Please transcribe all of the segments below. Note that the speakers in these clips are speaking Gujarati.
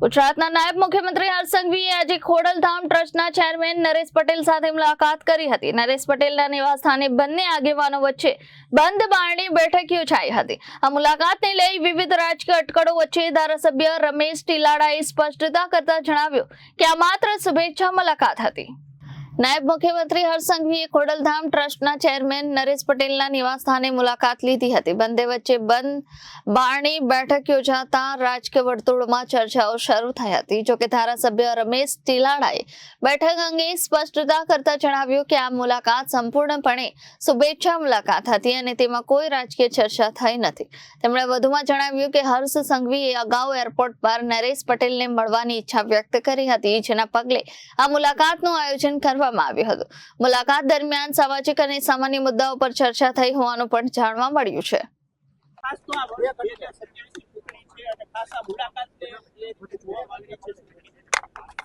ગુજરાતના નાયબ મુખ્યમંત્રી હર્ષ સંઘવીએ આજે ખોડલધામ ટ્રસ્ટના ચેરમેન નરેશ પટેલ સાથે મુલાકાત કરી હતી। નરેશ પટેલના નિવાસસ્થાને બંને આગેવાનો વચ્ચે બંધ બારણી બેઠક યોજાઈ હતી। આ મુલાકાતને લઈ વિવિધ રાજકીય અટકળો વચ્ચે ધારાસભ્ય રમેશ ટીલાડાએ સ્પષ્ટતા કરતા જણાવ્યું કે આ માત્ર શુભેચ્છા મુલાકાત હતી। નાયબ મુખ્યમંત્રી હર્ષ સંઘવીએ ખોડલધામ ટ્રસ્ટના ચેરમેન નરેશ પટેલના નિવાસસ્થાને મુલાકાત લીધી હતી। બંને વચ્ચે બંધ બારણી બેઠક યોજાતા રાજકીય વર્તુળોમાં ચર્ચાઓ શરૂ થઈ હતી। જોકે ધારાસભ્ય રમેશ ટીલાડાએ બેઠક અંગે સ્પષ્ટતા કરતા જણાવ્યું કે આ મુલાકાત સંપૂર્ણપણે શુભેચ્છા મુલાકાત હતી અને તેમાં કોઈ રાજકીય ચર્ચા થઈ નથી। તેમણે વધુમાં જણાવ્યું કે હર્ષ સંઘવીએ અગાઉ એરપોર્ટ પર નરેશ પટેલને મળવાની ઈચ્છા વ્યક્ત કરી હતી, જેના પગલે આ મુલાકાતનું આયોજન કરવામાં આવ્યું હતું। મુલાકાત દરમિયાન સામાજિક અને સામાન્ય મુદ્દાઓ પર ચર્ચા થઈ હોવાનું પણ જાણવા મળ્યું છે।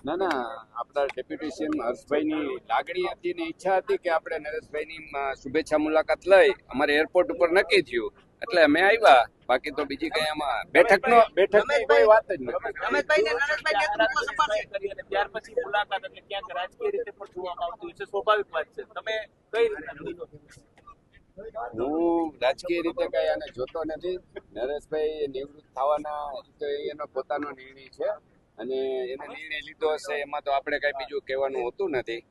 ના આપણા ડેપ્યુટી સીએમ હર્ષભાઈની લાગણી હતી ને ઈચ્છા હતી કે આપણે નરેશભાઈની શુભેચ્છા મુલાકાત લઈ અમારે એરપોર્ટ ઉપર નક્કી થયું એટલે અમે આવ્યા। બાકી તો બીજી કઈ આમાં બેઠકની કોઈ વાત જ નથી। ત્યાર પછી મુલાકાત એટલે ક્યાંક રાજકીય રીતે પણ જોવામાં આવતું હોય છે, સ્વાભાવિક વાત છે। તમે કઈ રીતે હું રાજકીય રીતે કઈ આને જોતો નથી। નરેશભાઈ નિવૃત્ત થવાના તો એનો પોતાનો નિર્ણય છે અને એને નિર્ણય લીધો હશે એમાં તો આપણે કઈ બીજું કહેવાનું હોતું નથી।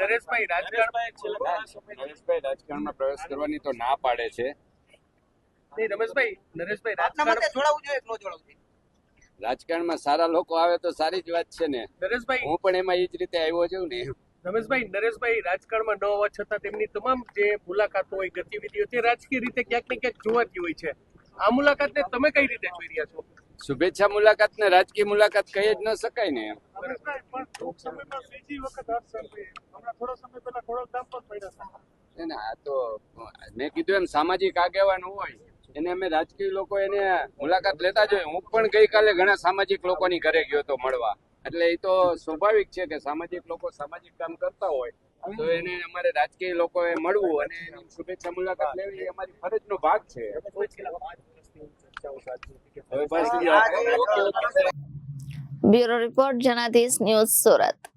નરેશભાઈ રાજકારણમાં પ્રવેશ કરવાની તો ના પાડે છે। રાજકારણમાં સારા લોકો આવે તો સારી જ વાત છે ને। હું પણ એમાં એ જ રીતે આવ્યો છું ને। નરેશભાઈ રાજકારણમાં ન હોવા છતાં તેમની તમામ જે મુલાકાતો હોય, ગતિવિધિઓ તે રાજકીય રીતે ક્યાંક ને ક્યાંક જોવાતી હોય છે। આ મુલાકાતને તમે કઈ રીતે જોઈ રહ્યા છો? શુભેચ્છા મુલાકાત ને રાજકીય મુલાકાત કહી જ ન શકાય ને। આ તો મેં કીધું એમ સામાજિક આગેવાન હોય એને અમે રાજકીય લોકો એને મુલાકાત લેતા જ હોય। હું પણ ગઈકાલે ઘણા સામાજિક લોકોની ઘરે ગયો તો મળવા, એટલે એ તો સ્વાભાવિક છે કે સામાજિક લોકો સામાજિક કામ કરતા હોય તો એને અમારે રાજકીય લોકોએ મળવું અને એની શુભેચ્છા મુલાકાત લેવી અમારી ફરજનો ભાગ છે। Bureau report Janadesh news Surat.